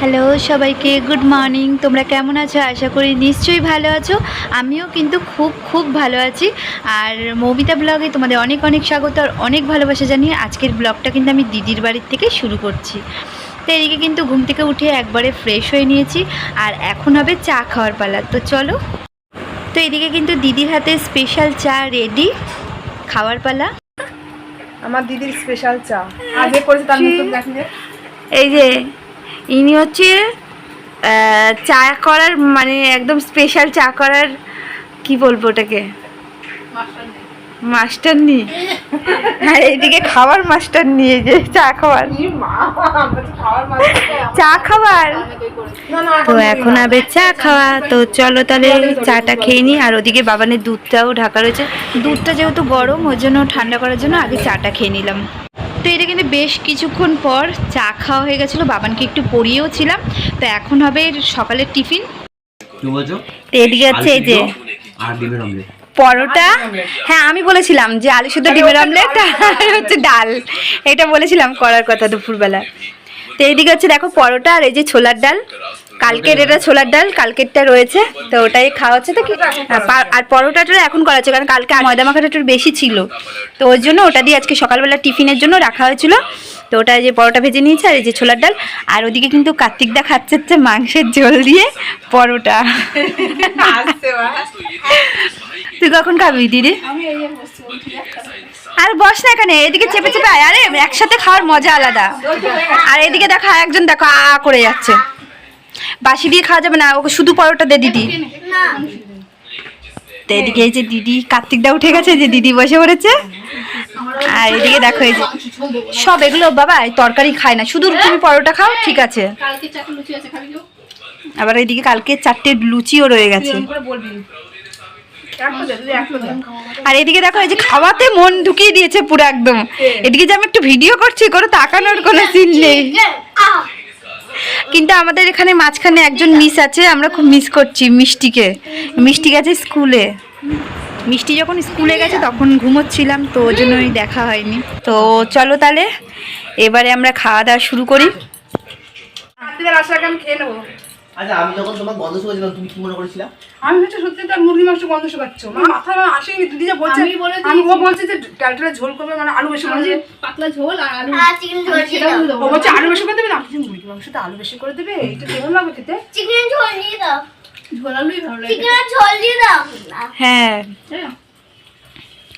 Hello সবাইকে, good morning. তোমরা কেমন আছো? আশা করি নিশ্চয়ই ভালো আছো। আমিও কিন্তু খুব ভালো আছি। আর মৌমিতা ব্লগে তোমাদের অনেক অনেক স্বাগত আর অনেক ভালোবাসা জানিয়ে আজকের ব্লগটা কিন্তু আমি দিদির বাড়ির থেকে শুরু করছি। তো এদিকে কিন্তু ঘুম থেকে উঠে একবারে ফ্রেশ হয়ে নিয়েছি আর এখন হবে চা খাওয়ার পালা। তো চলো। তো এদিকে কিন্তু দিদির হাতে স্পেশাল চা রেডি, খাওয়ার পালা। আমার দিদির স্পেশাল চা আগে করেছে, তার মুখে দেখলে এই যে ইনি হচ্ছে চা করার মানে একদম স্পেশাল চা করার কি বলবো ওটাকে, মাস্টার নি। আর এইদিকে খাবার মাস্টার নিয়ে যে চা খাবার তো এখন আবে চা খাওয়া। তো চলো তাহলে চাটা খেয়ে নিই। আর ওদিকে বাবানের দুধটাও ঢাকা রয়েছে, দুধটা যেহেতু গরম ওই জন্য ঠান্ডা করার জন্য আগে চাটা খেয়ে নিলাম। তো এটা কিন্তু বেশ কিছুক্ষণ পর চা খাওয়া হয়ে গেছিলো, বাবানকে একটু পড়িয়েও ছিলাম। তো এখন হবে সকালের টিফিন। তো এদিকে হচ্ছে এই যে পরোটা, হ্যাঁ আমি বলেছিলাম যে আলু সিদ্ধ ডিমের অমলেট আর হচ্ছে ডাল, এটা বলেছিলাম করার কথা দুপুরবেলা। তো এইদিকে হচ্ছে দেখো পরোটা আর এই যে ছোলার ডাল, কালকের এটা ছোলার ডাল কালকেরটা রয়েছে, তো ওটাই খাওয়া হচ্ছে। তো কি আর পরোটাটা এখন করা হচ্ছে কারণ কালকে ময়দা মাখাটা একটু বেশি ছিল, তো ওই জন্য ওটা দিয়ে আজকে সকালবেলা টিফিনের জন্য রাখা হয়েছিল। তো ওটা যে পরোটা ভেজে নিয়েছে আর এই যে ছোলার ডাল। আর ওদিকে কিন্তু কার্তিকদা খাচ্ছে হচ্ছে মাংসের ঝোল দিয়ে পরোটা। তুই কখন খাবি দিদি? আর বস না এখানে, এদিকে চেপে চেপে আয়। আরে একসাথে খাওয়ার মজা আলাদা। আর এদিকে দেখো একজন দেখো আ করে যাচ্ছে, বাসি দিয়ে খাওয়া যাবে না, ওকে শুধু পরোটা দে দিদি। তো এদিকে এই যে দিদি, কার্তিকদা উঠে গেছে, যে দিদি বসে পড়েছে। আর এদিকে দেখো এই যে সব এগুলো বাবা তরকারি খায় না, শুধু তুমি পরোটা খাও, ঠিক আছে। আবার এদিকে কালকে 4টে লুচিও রয়ে গেছে। আর এদিকে দেখো এই যে খাওয়াতে মন ঢুকিয়ে দিয়েছে পুরো একদম। এদিকে যে আমি একটু ভিডিও করছি, কোনো তাকানোর কোনো সিন নেই। কিন্তু আমাদের এখানে মাঝখানে একজন মিস আছে, আমরা খুব মিস করছি মিষ্টিকে। মিষ্টি গেছে স্কুলে, মিষ্টি যখন স্কুলে গেছে তখন ঘুমোচ্ছিলাম, তো ওই জন্যই দেখা হয়নি। তো চলো তাহলে এবারে আমরা খাওয়া দাওয়া শুরু করি। আমি খেয়ে নেবো। আচ্ছা, আমি যখন তোমার গন্ধ শুকাচ্ছিলাম তুমি কি মনে করেছিলা? আমি হচ্ছে সত্যি তার মুরগি মাংস গন্ধ শুকাচ্ছ, মানে মাথা আসেনি। দিদি যা বলছে, আমি ও বলছে যে ডালটা ঝোল করবে, মানে আলু বেশি করে পাতলা ঝোল আর আলু চিকেন ঝোল। ও বলছে আলু বেশি করে দেবে না, আমি মুরগি মাংসটা আলু বেশি করে দেবে, এটা কেমন লাগবে খেতে? চিকেন ঝোল দিয়ে দাও, ঝোল আলুই ভালো লাগে। চিকেন ঝোল দিয়ে দাও। হ্যাঁ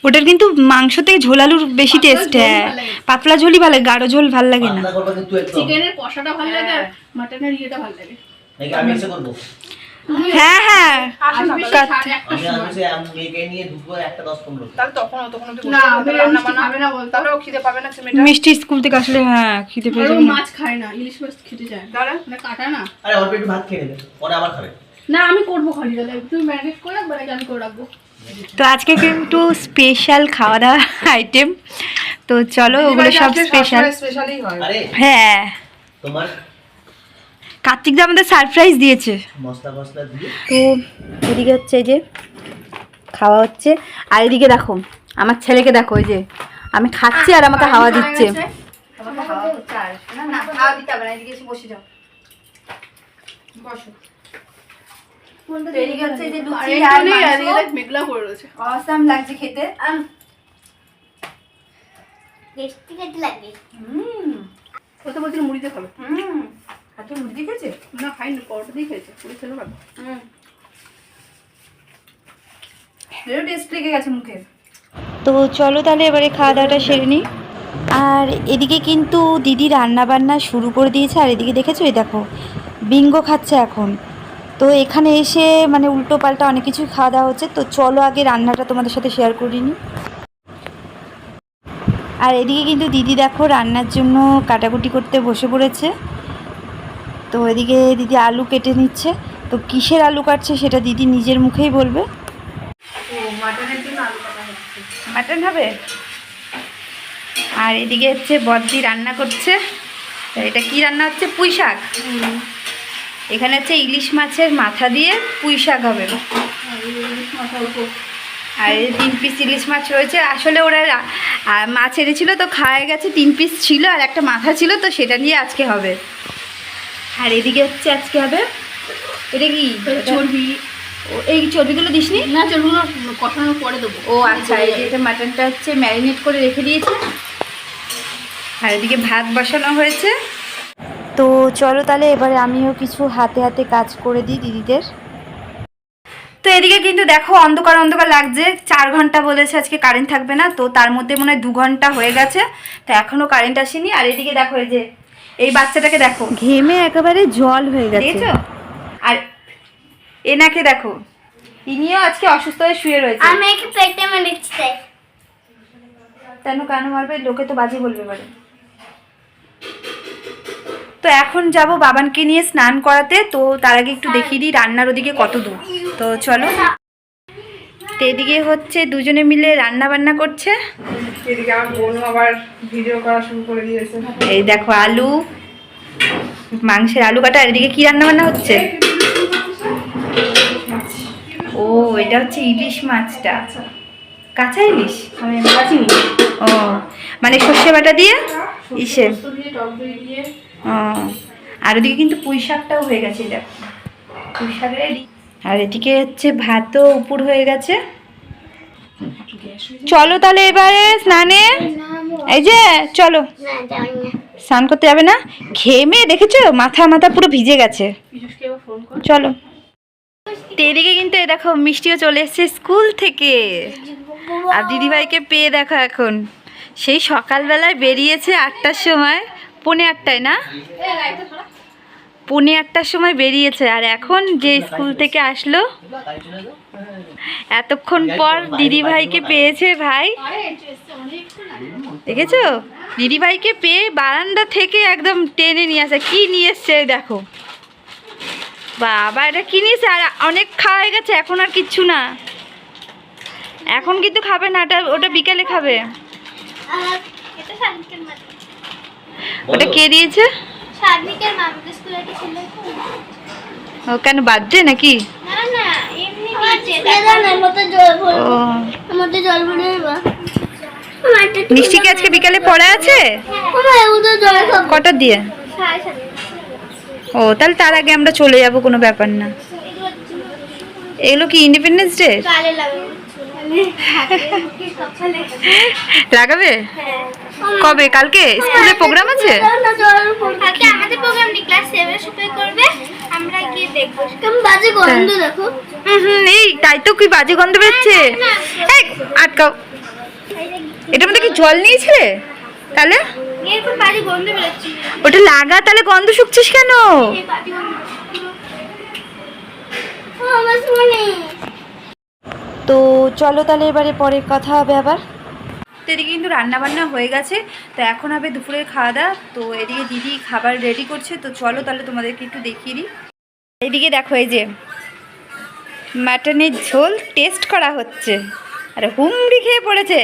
ওটার কিন্তু মাংস থেকে ঝোল আলুর বেশি টেস্ট। হ্যাঁ পাতলা ঝোলই ভালো লাগে, গাঢ় ঝোল ভালো লাগে না। চিকেনের কষাটা ভালো লাগে আর মাটনের ইয়েটা ভালো লাগে। নাকি আমি এসে করব? হ্যাঁ হ্যাঁ আমি মেয়েকে নিয়ে ঢুকবো 1:10-15। তাহলে তখন না রান্না বান্না না বল, তাহলে ও খিদে পাবে না ছেলেটা। মিষ্টি স্কুল থেকে আসলে হ্যাঁ খিদে পেয়ে যাবে। মাছ খায় না, ইলিশ মাছ খেতে চায়, তাহলে না কাটা না। আরে অল্প একটু ভাত খেয়ে নেবে, পরে আবার খাবে। না আমি করবো খালি, তাহলে তুমি ম্যারিনেট করে রাখবে নাকি আমি করে রাখবো? তো আজকে কিন্তু স্পেশাল খাওয়া দাওয়া আইটেম, তো চলো ওগুলো সব স্পেশালই হয়। হ্যাঁ তোমার কার্তিকদা আমাদের সারপ্রাইজ দিয়েছে মশলা দিয়ে। তো এদিকে হচ্ছে এই যে খাওয়া হচ্ছে, আর এদিকে দেখো আমার ছেলেকে দেখো, ওই যে আমি খাচ্ছি আর আমাকে হাওয়া দিচ্ছে। অসাম লাগছে খেতে। কথা বলছিল মুড়িতে খাবে। হাতে মুড়ি দিয়ে খেয়েছে? না খাইনি, পরোটা দিয়ে খেয়েছে, পুরি খেলো না। টেস্ট লেগে গেছে মুখে। তো চলো তাহলে এবারে খাওয়া দাওয়াটা সেরে নিই। আর এদিকে কিন্তু দিদি রান্না বান্না শুরু করে দিয়েছে। আর এদিকে দেখেছো এই দেখো বিঙ্গো খাচ্ছে এখন। তো এখানে এসে মানে উল্টো পাল্টা অনেক কিছু খাওয়া দাওয়া হচ্ছে। তো চলো আগে রান্নাটা তোমাদের সাথে শেয়ার করিনি। আর এদিকে কিন্তু দিদি দেখো রান্নার জন্য কাটাকুটি করতে বসে পড়েছে। তো এদিকে দিদি আলু কেটে নিচ্ছে। তো কিসের আলু কাটছে সেটা দিদি নিজের মুখেই বলবে। মাটন হবে। আর এদিকে হচ্ছে বদ্দি রান্না করছে। এটা কি রান্না হচ্ছে? পুঁই শাক। এখানে হচ্ছে ইলিশ মাছের মাথা দিয়ে পুঁই শাক হবে। আর এই 3 পিস ইলিশ মাছ রয়েছে। আসলে ওরা মাছ এনেছিল তো খাওয়া গেছে, 3 পিস ছিল আর একটা মাথা ছিল, তো সেটা নিয়ে আজকে হবে। আর এদিকে হচ্ছে আজকে হবে এটা কি চর্বি। এই চর্বিগুলো দিসনি? না, চর্বিগুলো কষানোর পরে দেবো। ও আচ্ছা, এই যে এটা মাটনটা হচ্ছে ম্যারিনেট করে রেখে দিয়েছে। আর এদিকে ভাত বসানো হয়েছে। তো চলো তাহলে এবারে আমিও কিছু হাতে হাতে কাজ করে দিই দিদিদের। তো এদিকে কিন্তু দেখো অন্ধকার অন্ধকার লাগছে। 4 ঘন্টা বলেছে আজকে কারেন্ট থাকবে না, তো তার মধ্যে মনে হয় 2 ঘন্টা হয়ে গেছে, তো এখনও কারেন্ট আসেনি। আর এদিকে দেখো এই যে এই বাচ্চাটাকে দেখো ঘেমে একেবারে জল হয়ে গেছে, দেখেছো? আর এনাকে দেখো, ইনিও আজকে অসুস্থ হয়ে শুয়ে রয়েছে। আমি একটু পেটে মেরেছি তাই। কেন মারবে? লোকে তো বাজে বলবে পারে। তো এখন যাব বাবানকে নিয়ে স্নান করাতে, তো তার আগে একটু দেখিয়ে দিই রান্নার ওদিকে কত দূর। তো চলো। তো এদিকে হচ্ছে দুজনে মিলে রান্না বান্না করছে। এদিকে আমার বোনও আবার ভিডিও করা শুরু করে দিয়েছে। এই দেখো আলু, মাংসের আলু কাটা। আর এদিকে কি রান্না বান্না হচ্ছে? ও এটা হচ্ছে ইলিশ মাছটা, কাঁচা ইলিশ। ও মানে সর্ষে বাটা দিয়ে ইসে। ও আর ওদিকে কিন্তু পুঁই শাকটাও হয়ে গেছে, দেখো পুঁই শাক রেডি। আর এদিকে হচ্ছে ভাতও উপর হয়ে গেছে। চলো তাহলে এবারে স্নানে। এই যে চলো, না যাই না। স্নান করতে যাবে না? ঘেমে দেখেছো মাথা পুরো ভিজে গেছে। চলো। তো এদিকে কিন্তু এ দেখো মিষ্টিও চলে এসছে স্কুল থেকে। আর দিদিভাইকে পেয়ে দেখো এখন সেই সকালবেলায় বেরিয়েছে 8টার সময়, 8:45 না, 8:45 সময় বেরিয়েছে। আর এখন যে স্কুল থেকে আসলো এতক্ষণ পর দিদিভাইকে পেয়েছে ভাই, দেখেছো? দিদিভাইকে পেয়ে বারান্দা থেকে একদম টেনে নিয়ে আসে। কি নিয়ে এসছে দেখো, বাবা এটা কি নিয়েছে। আর অনেক খাওয়া হয়ে গেছে, এখন আর কিচ্ছু না। এখন কিন্তু খাবে না, ওটা বিকালে খাবে। এটা সাদিকের মা। ওটা কে দিয়েছে? সাদিকের মামাদের স্কুলে কি ছিল? ও কেন বার্থডে নাকি? না না, এমনি দিয়েছে। দাদা না, মতে জল ভরে। ও মতে জল ভরে বা। মিষ্টি কি আজকে বিকালে পড়া আছে? ওমা ওটা জল খাব। কটা দিয়ে? 7:30। ও তাহলে তার আগে আমরা চলে যাব, কোনো ব্যাপার না। এগুলো কি ইন্ডিপেন্ডেন্স ডে কালে লাগাবো। সকালে লাগাবে? হ্যাঁ। কবে? কালকে স্কুলে প্রোগ্রাম আছে? কালকে আমাদের প্রোগ্রাম ক্লাস 7 শুরু করবে, আমরা গিয়ে দেখব। কেমন বাজে গন্ধ দেখো। এই তাই তো, কি বাজে গন্ধ বেরোচ্ছে। এই আটকাও, এটার মধ্যে কি জল নিয়েছিলে? তাহলে এরকম বাজে গন্ধ বেরোচ্ছে। ওটা লাগা, তাহলে গন্ধ শুকছিস কেন? এই বাজে গন্ধ। ও আমার মনে। তো চলো তাহলে এবারে পরে কথা হবে আবার। তো এদিকে কিন্তু রান্না বান্না হয়ে গেছে, তো এখন হবে দুপুরের খাওয়া দাওয়া। তো এদিকে দিদি খাবার রেডি করছে, তো চলো তাহলে তোমাদেরকে একটু দেখিয়ে দিই। এইদিকে দেখো এই যে মাটনের ঝোল টেস্ট করা হচ্ছে, আর হুমড়ি খেয়ে পড়েছে।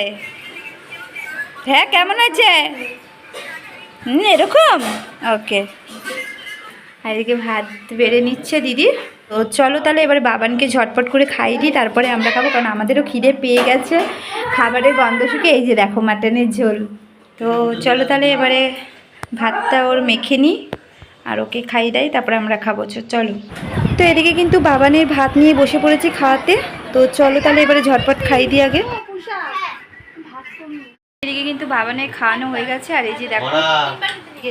হ্যাঁ কেমন হয়েছে? এরকম ওকে। আর এদিকে ভাত বেড়ে নিচ্ছে দিদি। তো চলো তাহলে এবারে বাবানকে ঝটপট করে খাইয়ে দিই, তারপরে আমরা খাবো, কারণ আমাদেরও খিদে পেয়ে গেছে। খাবারের গন্ধ শুকে এই যে দেখো মাটনের ঝোল। তো চলো তাহলে এবারে ভাতটা ওর মেখে নিই আর ওকে খাইয়ে দেয়, তারপরে আমরা খাবো। চলো। তো এদিকে কিন্তু বাবানের ভাত নিয়ে বসে পড়েছি খাওয়াতে। তো চলো তাহলে এবারে ঝটপট খাইয়ে দিই আগে। এদিকে কিন্তু বাবানের খাওয়ানো হয়ে গেছে। আর এই যে দেখো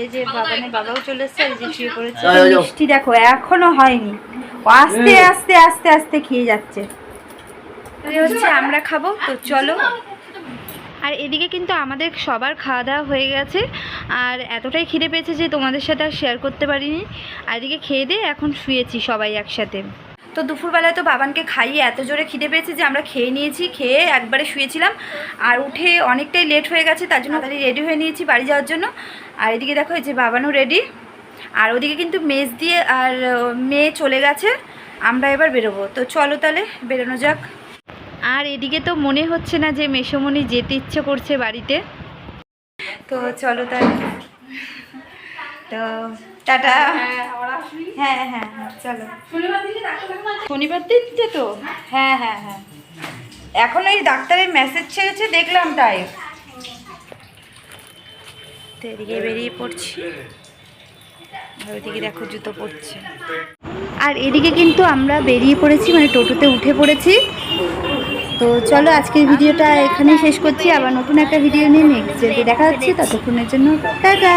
এই যে বাবানের বাবাও চলে এসছে, এই যে শুয়ে পড়েছে। মিষ্টি দেখো এখনো হয়নি, আস্তে আস্তে আস্তে আস্তে খেয়ে যাচ্ছে। হচ্ছে আমরা খাবো, তো চলো। আর এদিকে কিন্তু আমাদের সবার খাওয়া দাওয়া হয়ে গেছে, আর এতটাই খিদে পেয়েছে যে তোমাদের সাথে আর শেয়ার করতে পারিনি। আর এদিকে খেয়ে দিয়ে এখন শুয়েছি সবাই একসাথে। তো দুপুরবেলায় তো বাবানকে খাইয়ে এত জোরে খিদে পেয়েছে যে আমরা খেয়ে নিয়েছি, খেয়ে একবারে শুয়েছিলাম। আর উঠে অনেকটাই লেট হয়ে গেছে, তার জন্য তাড়াতাড়ি রেডি হয়ে নিয়েছি বাড়ি যাওয়ার জন্য। আর এদিকে দেখো এই যে বাবানও রেডি। আর ওদিকে কিন্তু মেজ দিয়ে আর মেয়ে চলে গেছে, আমরা এবার বেরোবো। তো চলো তাহলে বেরোনো যাক। আর এদিকে তো মনে হচ্ছে না যে মেসোমণি যেতে ইচ্ছে করছে বাড়িতে। তো চলো তাহলে, তো টাটা। হ্যাঁ হ্যাঁ হ্যাঁ চলো। শনিবার দিচ্ছে তো? হ্যাঁ হ্যাঁ হ্যাঁ, এখন ওই ডাক্তারের মেসেজ ছেড়েছে দেখলাম, তাই তো এদিকে বেরিয়ে পড়ছি। আর ওইদিকে দেখো জুতো পড়ছে। আর এদিকে কিন্তু আমরা বেরিয়ে পড়েছি, মানে টোটোতে উঠে পড়েছি। তো চলো আজকের ভিডিওটা এখানেই শেষ করছি, আবার নতুন একটা ভিডিও নিয়ে নেক্সট ডে দেখা হচ্ছে। ততক্ষণের জন্য টাটা।